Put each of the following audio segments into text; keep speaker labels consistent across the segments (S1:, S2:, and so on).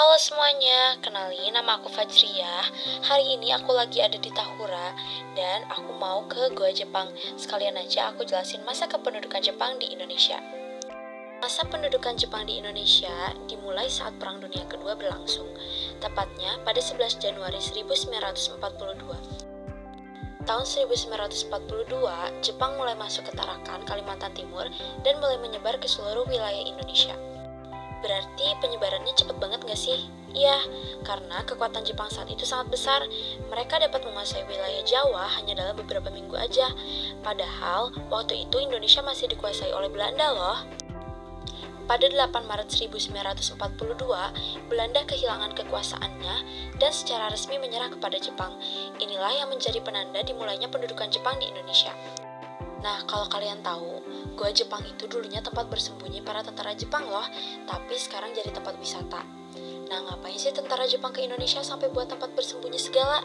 S1: Halo semuanya, kenalin nama aku Fajriyah. Hari ini aku lagi ada di Tahura dan aku mau ke Goa Jepang. Sekalian aja aku jelasin masa kependudukan Jepang di Indonesia. Masa pendudukan Jepang di Indonesia dimulai saat Perang Dunia Kedua berlangsung, tepatnya pada 11 Januari 1942. Tahun 1942, Jepang mulai masuk ke Tarakan, Kalimantan Timur, dan mulai menyebar ke seluruh wilayah Indonesia. Berarti penyebarannya cepet banget gak sih? Iya, karena kekuatan Jepang saat itu sangat besar. Mereka dapat menguasai wilayah Jawa hanya dalam beberapa minggu aja. Padahal, waktu itu Indonesia masih dikuasai oleh Belanda loh. Pada 8 Maret 1942, Belanda kehilangan kekuasaannya dan secara resmi menyerah kepada Jepang. Inilah yang menjadi penanda dimulainya pendudukan Jepang di Indonesia. Nah, kalau kalian tahu, Goa Jepang itu dulunya tempat bersembunyi para tentara Jepang loh, tapi sekarang jadi tempat wisata. Nah, ngapain sih tentara Jepang ke Indonesia sampai buat tempat bersembunyi segala?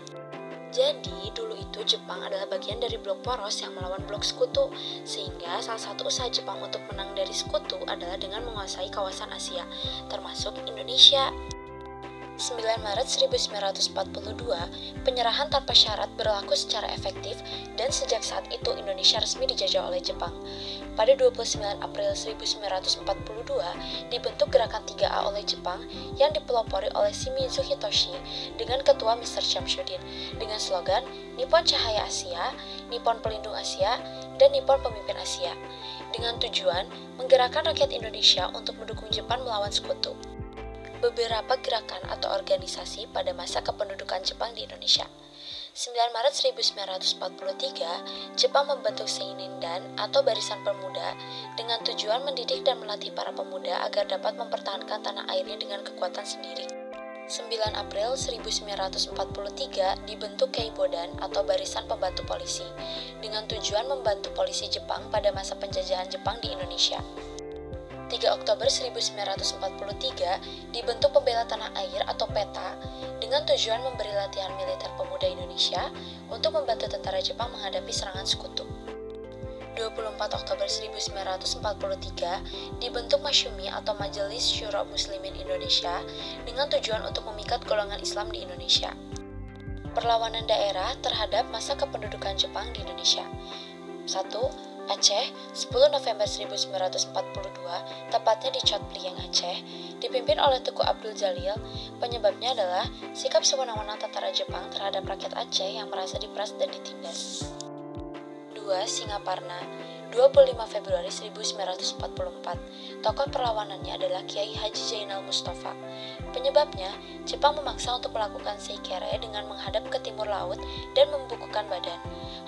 S1: Jadi, dulu itu Jepang adalah bagian dari blok poros yang melawan blok sekutu, sehingga salah satu usaha Jepang untuk menang dari sekutu adalah dengan menguasai kawasan Asia, termasuk Indonesia. 9 Maret 1942, penyerahan tanpa syarat berlaku secara efektif dan sejak saat itu Indonesia resmi dijajah oleh Jepang. Pada 29 April 1942, dibentuk Gerakan 3A oleh Jepang yang dipelopori oleh Shimizu Hitoshi dengan ketua Mr. Shamsuddin dengan slogan Nippon Cahaya Asia, Nippon Pelindung Asia, dan Nippon Pemimpin Asia, dengan tujuan menggerakkan rakyat Indonesia untuk mendukung Jepang melawan sekutu. Beberapa gerakan atau organisasi pada masa kependudukan Jepang di Indonesia. 9 Maret 1943, Jepang membentuk Seinindan atau Barisan Pemuda dengan tujuan mendidik dan melatih para pemuda agar dapat mempertahankan tanah airnya dengan kekuatan sendiri. 9 April 1943 dibentuk Keibodan atau Barisan Pembantu Polisi dengan tujuan membantu polisi Jepang pada masa penjajahan Jepang di Indonesia. 3 Oktober 1943 dibentuk Pembela Tanah Air atau PETA dengan tujuan memberi latihan militer pemuda Indonesia untuk membantu tentara Jepang menghadapi serangan sekutu. 24 Oktober 1943 dibentuk Masyumi atau Majelis Syuro Muslimin Indonesia dengan tujuan untuk memikat golongan Islam di Indonesia. Perlawanan daerah terhadap masa kependudukan Jepang di Indonesia. 1. Aceh, 10 November 1942, tepatnya di Chot Plieng, Aceh, dipimpin oleh Teku Abdul Jalil. Penyebabnya adalah sikap sewenang-wenang tentara Jepang terhadap rakyat Aceh yang merasa diperas dan ditindas. 2. Singaparna, 25 Februari 1944. Tokoh perlawanannya adalah Kiai Haji Zainal Mustafa. Penyebabnya, Jepang memaksa untuk melakukan seikere dengan menghadap ke timur laut dan membukukan badan.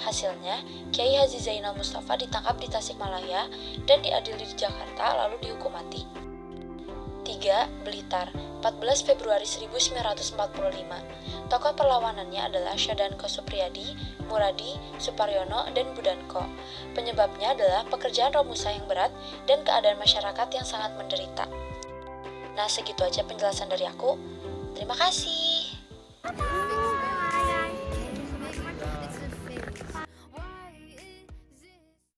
S1: Hasilnya, Kiai Haji Zainal Mustafa ditangkap di Tasikmalaya dan diadili di Jakarta lalu dihukum mati. 3. Blitar, 14 Februari 1945. Tokoh perlawanannya adalah Syadanko Supriyadi, Muradi, Suparyono, dan Budanko. Penyebabnya adalah pekerjaan Romusa yang berat dan keadaan masyarakat yang sangat menderita. Nah, segitu aja penjelasan dari aku. Terima kasih.